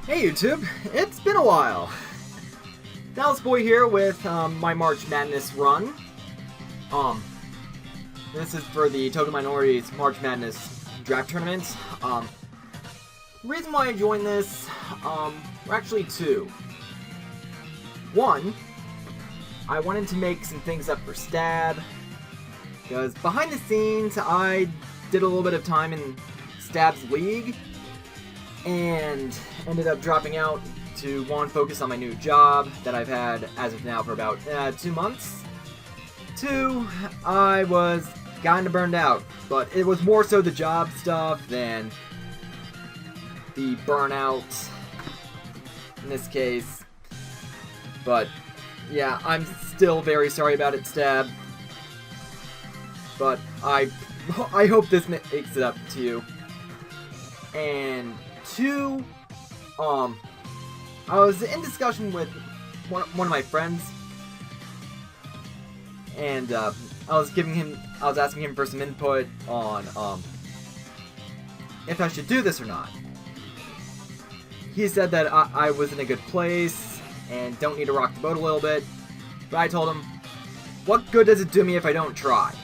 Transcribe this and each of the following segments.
Hey YouTube, it's been a while. Dallas Boy here with my March Madness run. This is for the TokenMinorites March Madness draft tournament. Reason why I joined this, were actually two. One, I wanted to make some things up for Stab, because behind the scenes I did a little bit of time in Stab's league, and ended up dropping out to one, focus on my new job that I've had as of now for about 2 months. Two, I was kinda burned out, but it was more so the job stuff than the burnout in this case. But yeah, I'm still very sorry about it, Stab. But I hope this makes it up to you. And two, I was in discussion with one of my friends, and I was asking him for some input on if I should do this or not. He said that I was in a good place and don't need to rock the boat a little bit, but I told him, what good does it do me if I don't try?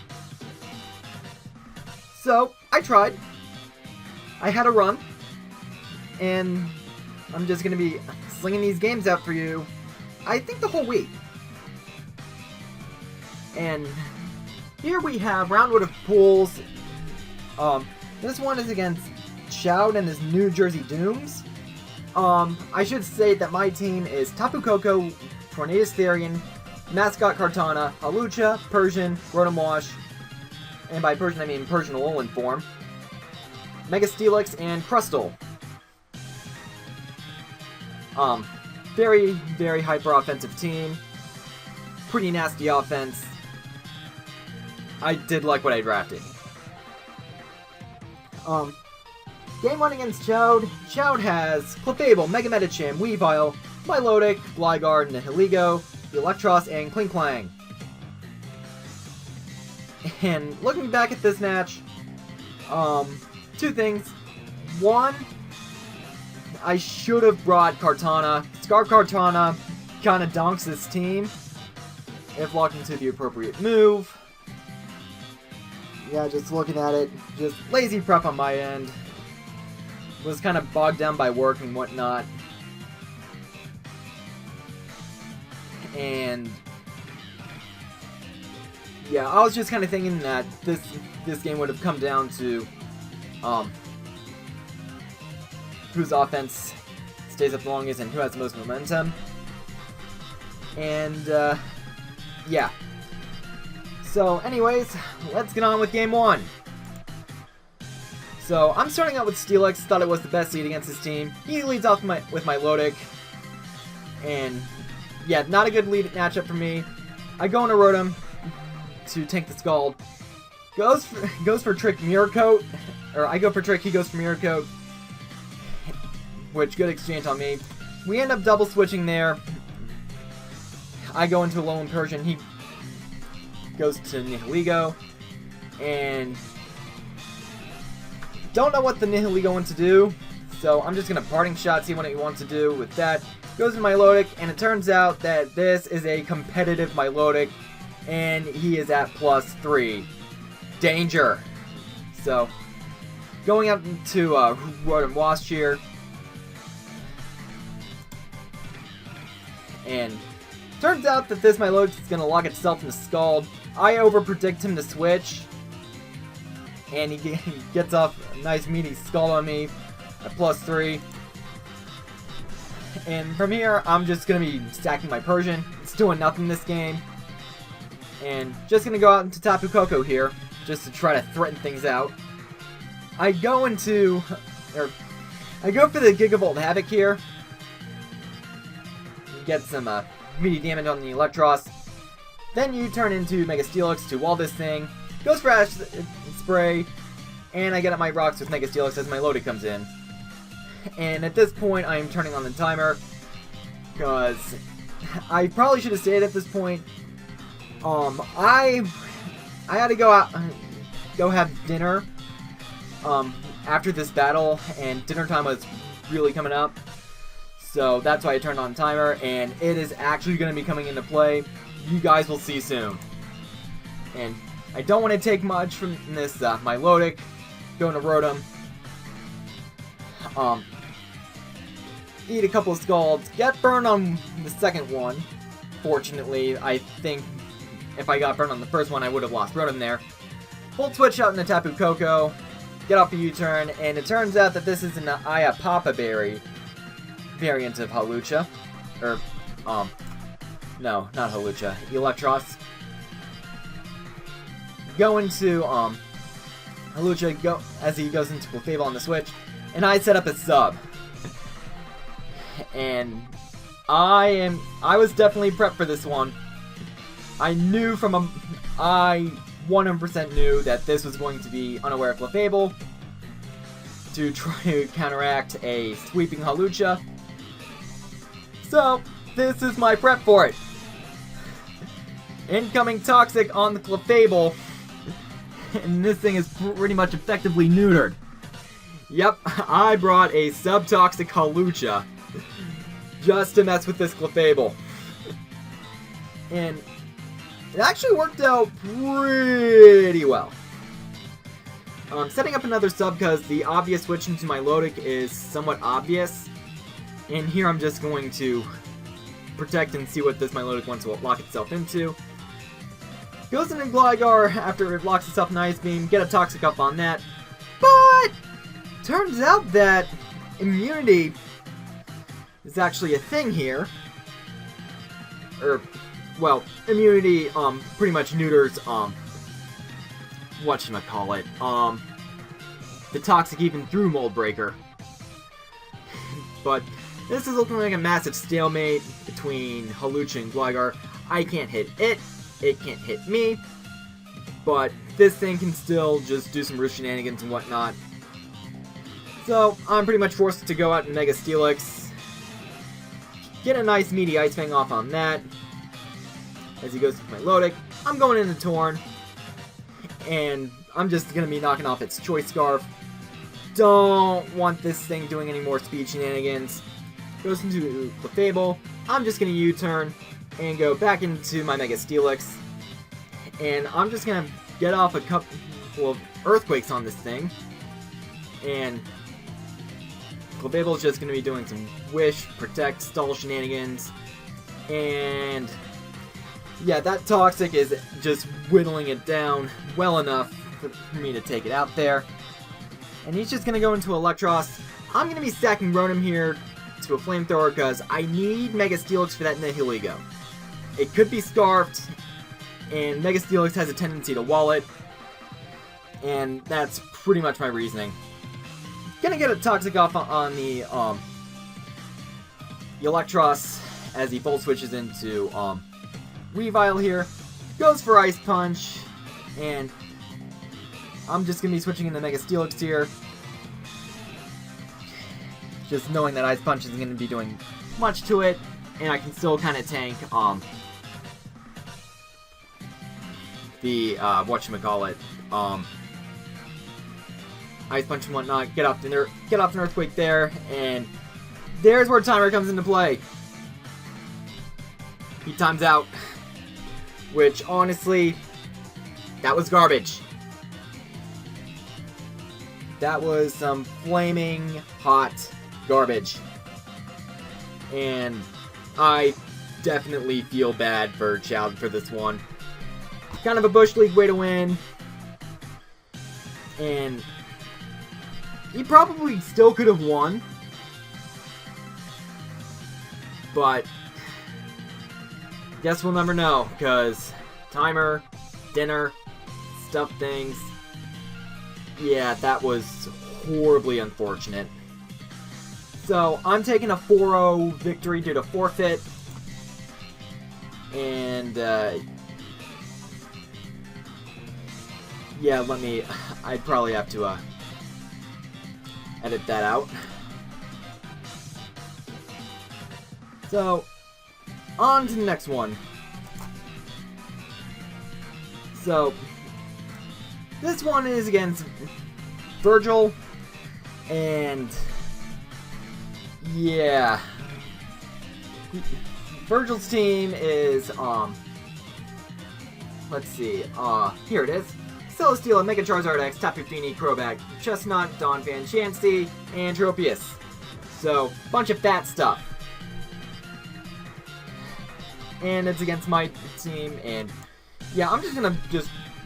So I tried. I had a run. And I'm just gonna be slinging these games out for you, I think the whole week. And here we have round one of pools. This one is against Choud and his New Jersey Dooms. I should say that my team is Tapu Koko, Tornadus Therian, Mascot Kartana, Halucha, Persian, Rotom-Wash, and by Persian I mean Persian Alolan form, Mega Steelix, and Crustle. Very, very hyper offensive team. Pretty nasty offense. I did like what I drafted. Game 1 against Choud. Choud has Clefable, Mega Medicham, Weavile, Milotic, Gligar, Nihilego, Electros, and Klinklang. And looking back at this match, two things. One, I should have brought Kartana. Scar Kartana kind of donks this team if locked into the appropriate move. Yeah, just looking at it, just lazy prep on my end. Was kind of bogged down by work and whatnot. And yeah, I was just kind of thinking that this game would have come down to whose offense stays up the longest and who has the most momentum. And yeah. So anyways, let's get on with game 1. So I'm starting out with Steelix. Thought it was the best lead against his team. He leads off with my Milotic. And yeah, not a good lead matchup for me. I go into Rotom to tank the Scald. Goes for Trick Mirror Coat. Or I go for Trick, he goes for Mirror Coat. Which, good exchange on me. We end up double switching there. I go into Alolan Persian, he goes to Nihilego. And don't know what the Nihilego wants to do, so I'm just gonna parting shot, see what he wants to do with that. Goes to Milotic, and it turns out that this is a competitive Milotic, and he is at +3. Danger! So, going up to Rotom-Wash here. And turns out that this Milotic is going to lock itself in the Scald. I overpredict him to switch. And he gets off a nice meaty Scald on me at +3. And from here, I'm just going to be stacking my Persian. It's doing nothing this game. And just going to go out into Tapu Koko here, just to try to threaten things out. I go for the Gigavolt Havoc here. Get some meaty damage on the Electros. Then you turn into Mega Steelix to wall this thing. Goes for Ash Spray. And I get up my rocks with Mega Steelix as my Milotic comes in. And at this point, I am turning on the timer. Because I probably should have stayed at this point. I had to go have dinner. after this battle, and dinner time was really coming up. So that's why I turned on timer, and it is actually going to be coming into play. You guys will see soon. And I don't want to take much from this Milotic. Going to Rotom. Eat a couple of Scalds. Get burned on the second one. Fortunately, I think if I got burned on the first one, I would have lost Rotom there. Volt Switch out in the Tapu Koko. Get off the U-turn, and it turns out that this is an Papa Berry variant of Hawlucha. No, not Hawlucha. Electros. Go into, Hawlucha as he goes into Clefable on the switch, and I set up a sub. And I was definitely prepped for this one. I 100% knew that this was going to be unaware of Clefable to try to counteract a sweeping Hawlucha. So, this is my prep for it. Incoming Toxic on the Clefable, and this thing is pretty much effectively neutered. Yep, I brought a sub-toxic Hawlucha just to mess with this Clefable. And it actually worked out pretty well. Setting up another sub because the obvious switch into Milotic is somewhat obvious. And here I'm just going to protect and see what this Milotic wants to lock itself into. Goes into Gligar after it locks itself in Ice Beam. Get a Toxic up on that. But turns out that immunity is actually a thing here. Well, immunity pretty much neuters whatchamacallit, the Toxic even through Mold Breaker. But this is looking like a massive stalemate between Hawlucha and Gligar. I can't hit it can't hit me, but this thing can still just do some roost shenanigans and whatnot. So I'm pretty much forced to go out and Mega Steelix, get a nice meaty Ice Fang off on that. As he goes to Milotic, I'm going into Torn, and I'm just going to be knocking off its Choice Scarf. Don't want this thing doing any more speed shenanigans. Goes into Clefable. I'm just going to U-turn and go back into my Mega Steelix. And I'm just going to get off a couple of Earthquakes on this thing. And Clefable's just going to be doing some Wish, Protect, Stall shenanigans. And yeah, that Toxic is just whittling it down well enough for me to take it out there. And he's just going to go into Electros. I'm going to be stacking Rotom here to a Flamethrower because I need Mega Steelix for that Nihilego. It could be Scarfed, and Mega Steelix has a tendency to wall it, and that's pretty much my reasoning. Gonna get a Toxic off on the Electros as he Volt Switches into Weavile here. Goes for Ice Punch, and I'm just gonna be switching into Mega Steelix here. Just knowing that Ice Punch isn't gonna be doing much to it, and I can still kind of tank the whatchamacallit, Ice Punch and whatnot. Get off an Earthquake there, and there's where timer comes into play. He times out, which honestly, that was garbage. That was some flaming hot garbage. And I definitely feel bad for Child for this one. Kind of a Bush League way to win. And he probably still could have won. But guess we'll never know, because timer, dinner, stuff things. Yeah, that was horribly unfortunate. So, I'm taking a 4-0 victory due to forfeit. And, yeah, I'd probably have to, edit that out. So, on to the next one. So, this one is against Virgil, and yeah, Virgil's team is, let's see, here it is. Celesteela, Mega Charizard X, Tapu Fini, Crobat, Chestnut, Donphan, Chansey, and Tropius. So, bunch of fat stuff. And it's against my team, and yeah, I'm just gonna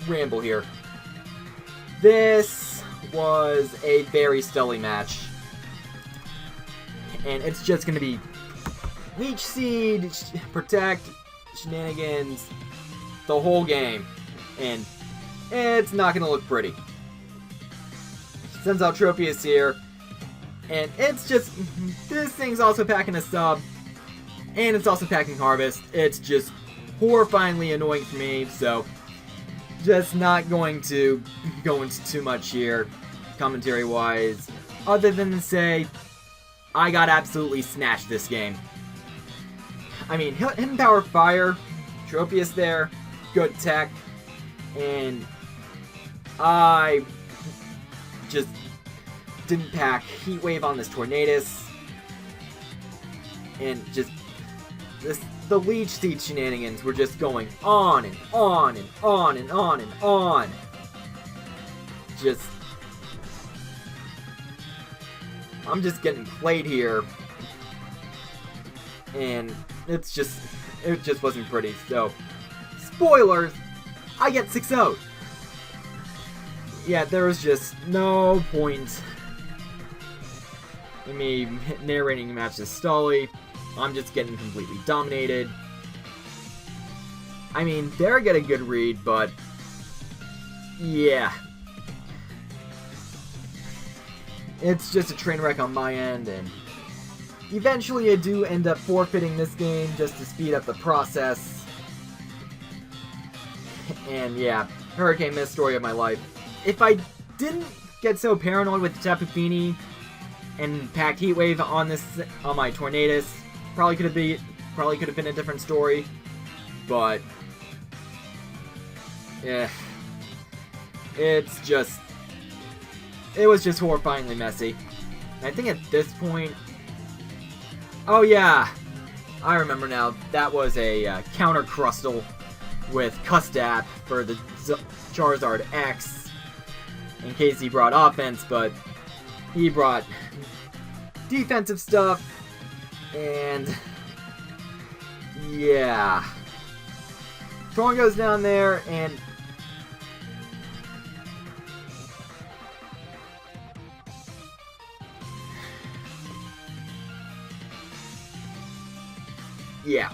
ramble here. This was a very stelly match. And it's just gonna be Leech Seed, Protect, Shenanigans, the whole game. And it's not gonna look pretty. Sends out Tropius here. And it's just, this thing's also packing a sub. And it's also packing Harvest. It's just horrifyingly annoying for me, so just not going to go into too much here, commentary-wise, other than to say, I got absolutely snatched this game. I mean, Hidden Power Fire, Tropius there, good tech, and I just didn't pack Heat Wave on this Tornadus, and just the Leech Seed shenanigans were just going on and on and on and on and on. Just, I'm just getting played here, and it just wasn't pretty. So, spoilers, I get 6-0'd. Yeah, there was just no point in me narrating matches stally. I'm just getting completely dominated. I mean, there I get a good read, but yeah. It's just a train wreck on my end, and eventually I do end up forfeiting this game just to speed up the process. And yeah, Hurricane Mist, story of my life. If I didn't get so paranoid with Tapu Fini and packed Heat Wave on my Tornadus, probably could have been a different story, but yeah, it was just horrifyingly messy. I think at this point, oh yeah, I remember now, that was a counter Crustle with Custap for the Charizard X, in case he brought offense, but he brought defensive stuff. And yeah, Torn goes down there, and yeah,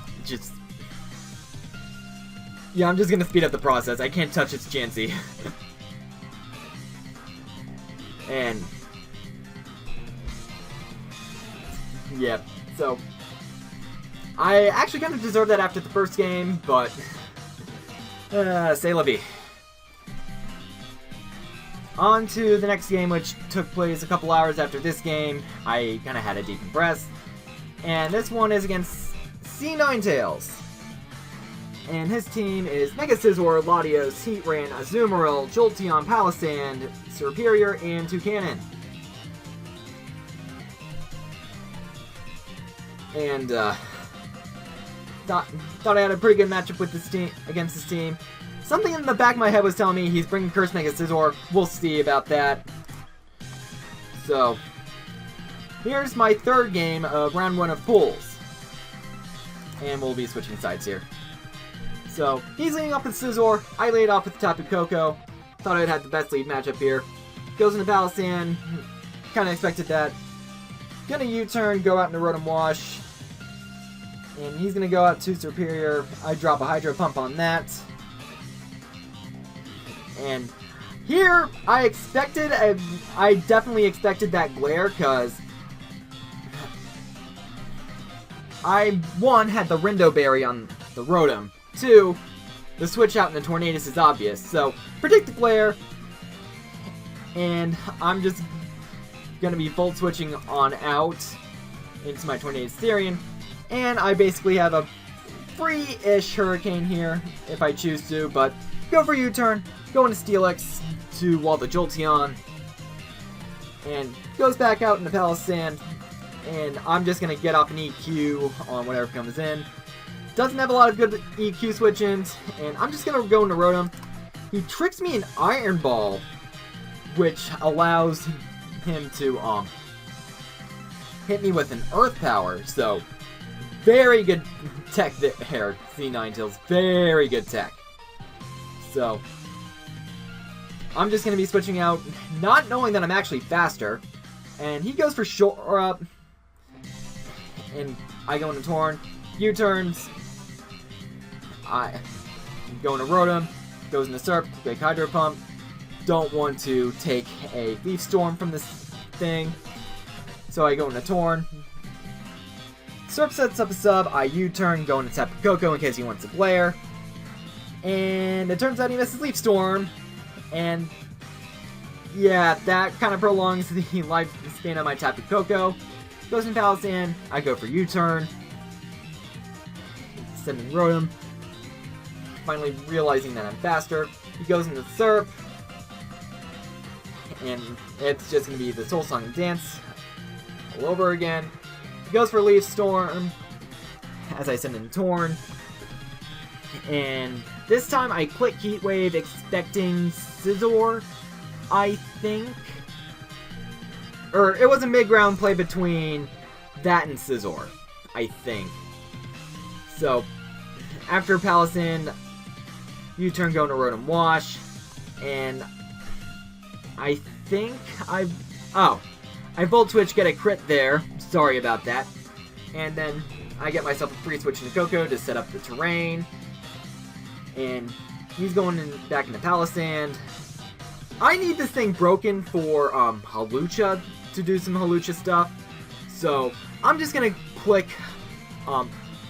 I'm just gonna speed up the process. I can't touch its Chansey. And yeah. So, I actually kind of deserved that after the first game, but c'est la vie. On to the next game, which took place a couple hours after this game. I kind of had a decompress. And this one is against C9tails. And his team is Mega Scizor, Latios, Heatran, Azumarill, Jolteon, Palisand, Serperior, and Toucannon. And thought I had a pretty good matchup with this team against this team. Something in the back of my head was telling me he's bringing Curse Mega Scizor. We'll see about that. So, here's my third game of round 1 of pools. And we'll be switching sides here. So, he's leading off with Scizor. I laid off with Tapu Koko. Thought I'd have the best lead matchup here. Goes into Palisand. Kind of expected that. Gonna U-turn, go out into Rotom-Wash. And he's gonna go out to Serperior. I drop a Hydro Pump on that. And here, I definitely expected that glare, because I, 1, had the Rindo Berry on the Rotom. 2, the switch out in the Tornadus is obvious. So, predict the glare. And I'm just gonna be Volt switching on out into my Tornadus Therian. And I basically have a free-ish Hurricane here, if I choose to, but go for U-turn, go into Steelix to wall the Jolteon, and goes back out into Palisand, and I'm just gonna get off an EQ on whatever comes in. Doesn't have a lot of good EQ switch-ins, and I'm just gonna go into Rotom. He tricks me in Iron Ball, which allows him to hit me with an Earth Power. So very good tech there, Z9tails. Very good tech. So I'm just gonna be switching out, not knowing that I'm actually faster. And he goes for Shore Up, and I go into Torn. U-turns. I go into Rotom, goes into Surf, big Hydro Pump. Don't want to take a Leaf Storm from this thing, so I go into Torn. Surf sets up a sub, I U-turn, go into Tapu Koko in case he wants to glare. And it turns out he misses Leaf Storm, and yeah, that kind of prolongs the lifespan of my Tapu Koko. Goes into Palo Sand, I go for U-turn. Sending Rotom. Finally realizing that I'm faster. He goes into Surf. And it's just going to be the Soul Song and Dance all over again. He goes for Leaf Storm as I send in Torn. And this time I click Heat Wave expecting Scizor, I think. Or it was a mid-ground play between that and Scizor, I think. So, after Palo Sand, U-turn go to Rotom-Wash, and I think I Volt Switch, get a crit there. Sorry about that. And then I get myself a free switch into Koko to set up the terrain. And he's going back into Palo Sand. I need this thing broken for Hawlucha to do some Hawlucha stuff. So I'm just gonna click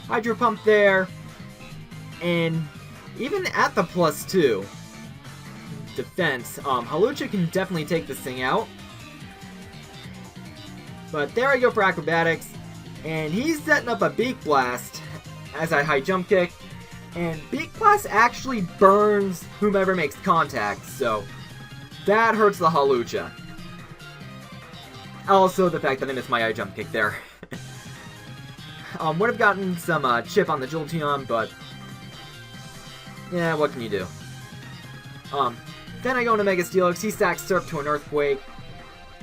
Hydro Pump there. And even at the +2 defense, Hawlucha can definitely take this thing out. But there I go for Acrobatics, and he's setting up a Beak Blast as I high jump kick, and Beak Blast actually burns whomever makes contact, so that hurts the Hawlucha. Also, the fact that I missed my high jump kick there. Would have gotten some chip on the Jolteon, but yeah, what can you do? Then I go into Mega Steelix, he stacks Surf to an Earthquake,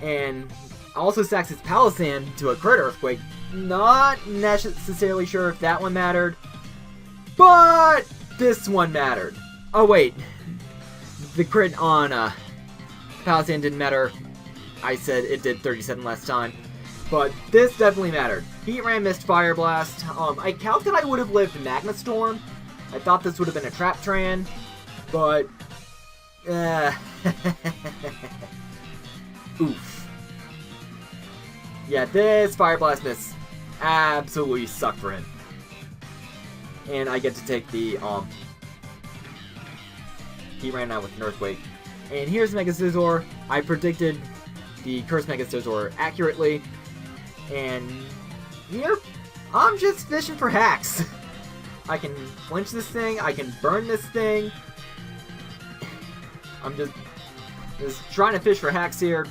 and also stacks his Palo Sand to a crit Earthquake. Not necessarily sure if that one mattered, but this one mattered. Oh wait, the crit on Palo Sand didn't matter. I said it did 37 last time, but this definitely mattered. Heat Ram missed Fire Blast. I calculated I would have lived Magma Storm. I thought this would have been a Trap Tran, but oof. Yeah, this Fire Blast miss absolutely sucked for him. And I get to take the he ran out with an Earthquake. And here's Mega Scizor. I predicted the Cursed Mega Scizor accurately. And here, I'm just fishing for hacks. I can flinch this thing, I can burn this thing. I'm just trying to fish for hacks here.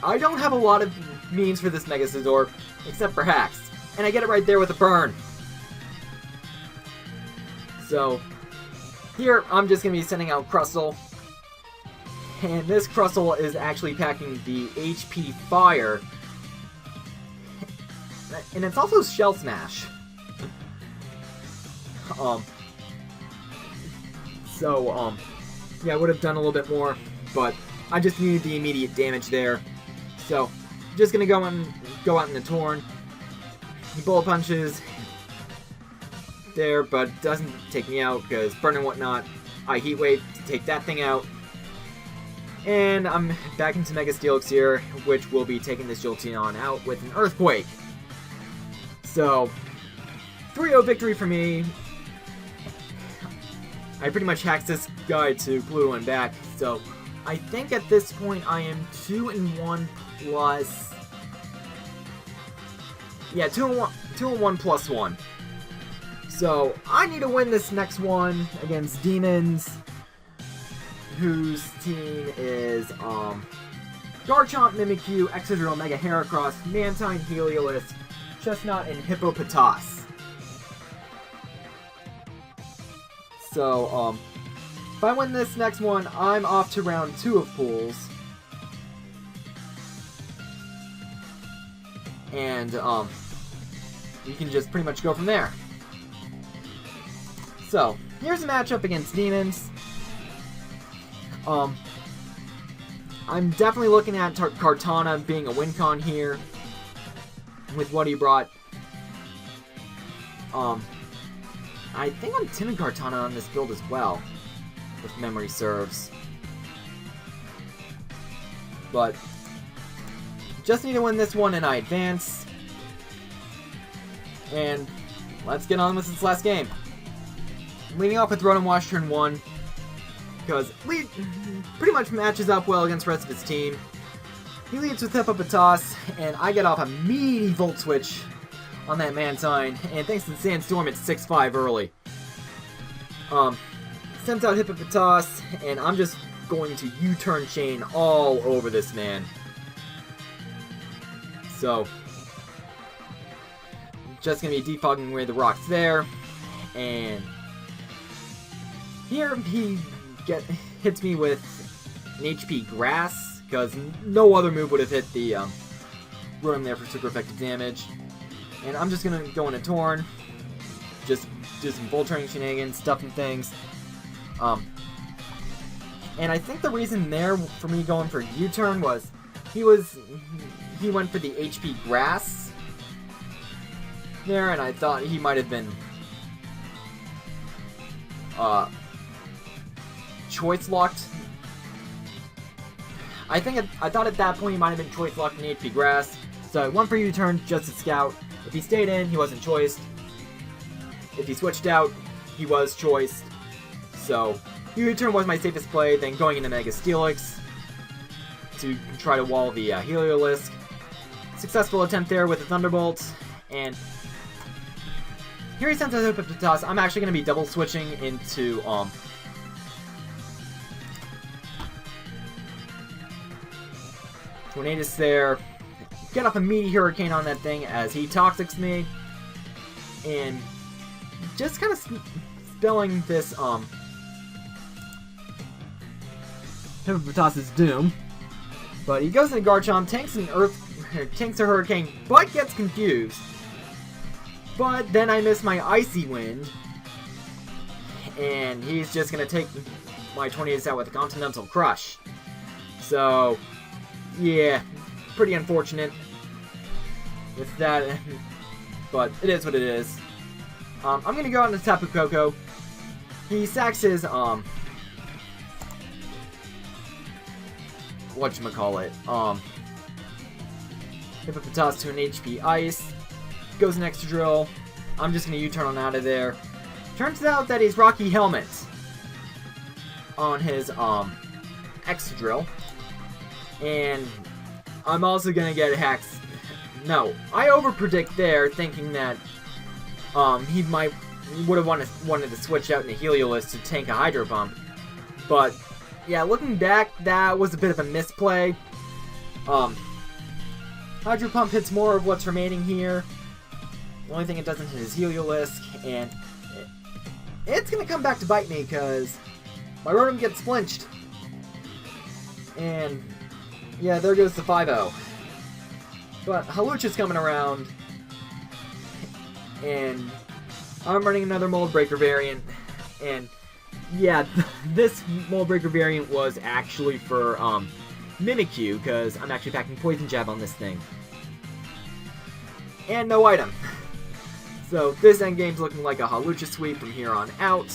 I don't have a lot of means for this Mega Scizor, except for hacks. And I get it right there with a burn. So, here, I'm just going to be sending out Crustle. And this Crustle is actually packing the HP Fire. And it's also Shell Smash. Yeah, I would have done a little bit more, but I just needed the immediate damage there. So, just gonna go out in the Torn. He Bullet Punches there, but doesn't take me out because Burn and whatnot. I Heat Wave to take that thing out. And I'm back into Mega Steelix here, which will be taking this Jolteon out with an Earthquake. So, 3-0 victory for me. I pretty much hacked this guy to glue one back, so I think at this point I am 2-1 plus... Yeah, 2-1 plus 1. So, I need to win this next one against Demons, whose team is, Garchomp, Mimikyu, Excadrill, Mega Heracross, Mantine, Heliolisk, Chestnut, and Hippopotas. So, if I win this next one, I'm off to round 2 of pools. And, we can just pretty much go from there. So, here's a matchup against Demons. I'm definitely looking at Kartana being a win con here with what he brought. I think I'm timid Kartana on this build as well, if memory serves. But just need to win this one and I advance. And let's get on with this last game. Leading off with Rotom-Wash turn 1. Because lead pretty much matches up well against the rest of his team. He leads with Hippopotas, and I get off a meaty Volt Switch on that Mantine, and thanks to the Sandstorm, it's 6-5 early. Sends out Hippopotas, and I'm just going to U-turn chain all over this man. So, just gonna be defogging away the rocks there, and here he hits me with an HP Grass, because no other move would have hit the Rotom there for super effective damage. And I'm just going to go into Torn, just do some Volturning shenanigans, stuffing things. And I think the reason there for me going for U-turn was he went for the HP Grass there, and I thought he might have been choice locked. I thought at that point he might have been choice locked in HP Grass, so I went for U-turn just to scout. If he stayed in, he wasn't choiced. If he switched out, he was choiced. So U-turn was my safest play, then going into Mega Steelix to try to wall the Heliolisk. Successful attempt there with a Thunderbolt, and here he sends out Hippopotas. I'm actually going to be double switching into Tornadus there. Get off a meaty Hurricane on that thing as he Toxics me. And just kind of spelling this Hippopotas' doom. But he goes into Garchomp, tanks a Hurricane, but gets confused. But then I miss my Icy Wind. And he's just going to take my Tornadus out with a Continental Crush. So, yeah, pretty unfortunate with that, but it is what it is. I'm gonna go out into Tapu Koko. He sacks his whatchamacallit, Hippopotas to an HP Ice, goes an Excadrill. I'm just gonna U-turn on out of there. Turns out that he's Rocky Helmet on his Excadrill. And I'm also gonna get a Hex. No, I overpredict there, thinking that he would have wanted to switch out into Heliolisk to tank a Hydro Pump. But yeah, looking back, that was a bit of a misplay. Hydro Pump hits more of what's remaining here. The only thing it doesn't hit is Heliolisk, and it's gonna come back to bite me because my Rotom gets flinched. And yeah, there goes the 5-0. But Halucha's coming around, and I'm running another Mold Breaker variant, and yeah, this Mold Breaker variant was actually for Mimikyu, because I'm actually packing Poison Jab on this thing. And no item. So this endgame's looking like a Halucha sweep from here on out.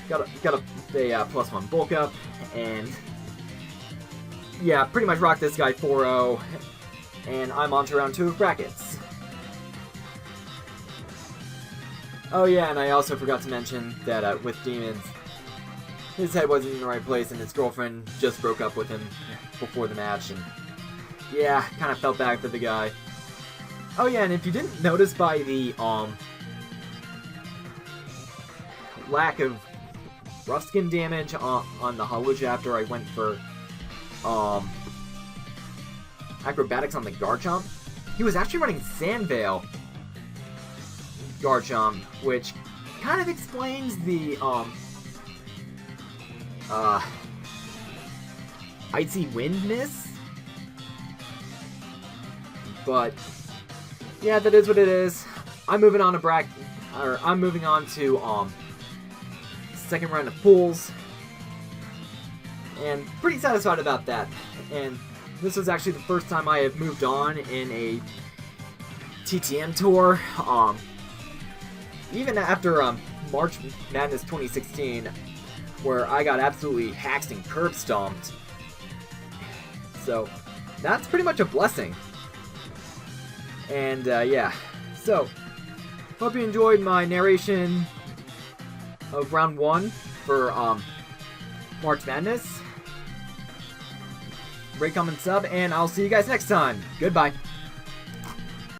Got a +1 bulk up, and yeah, pretty much rock this guy 4-0, and I'm on to round 2 of brackets. Oh yeah, and I also forgot to mention that with Demons, his head wasn't in the right place, and his girlfriend just broke up with him before the match, and yeah, kind of felt bad for the guy. Oh yeah, and if you didn't notice by the lack of rough skin damage on the Halucha after I went for acrobatics on the Garchomp, he was actually running Sand Veil Garchomp, which kind of explains the Icy Wind miss. But yeah, that is what it is. I'm moving on to second round of pools, and pretty satisfied about that. And this was actually the first time I have moved on in a TTM tour. Even after March Madness 2016, where I got absolutely hacked and curb stomped. So that's pretty much a blessing. And yeah, so hope you enjoyed my narration of round 1 for March Madness. Rate, comment, sub, and I'll see you guys next time. Goodbye.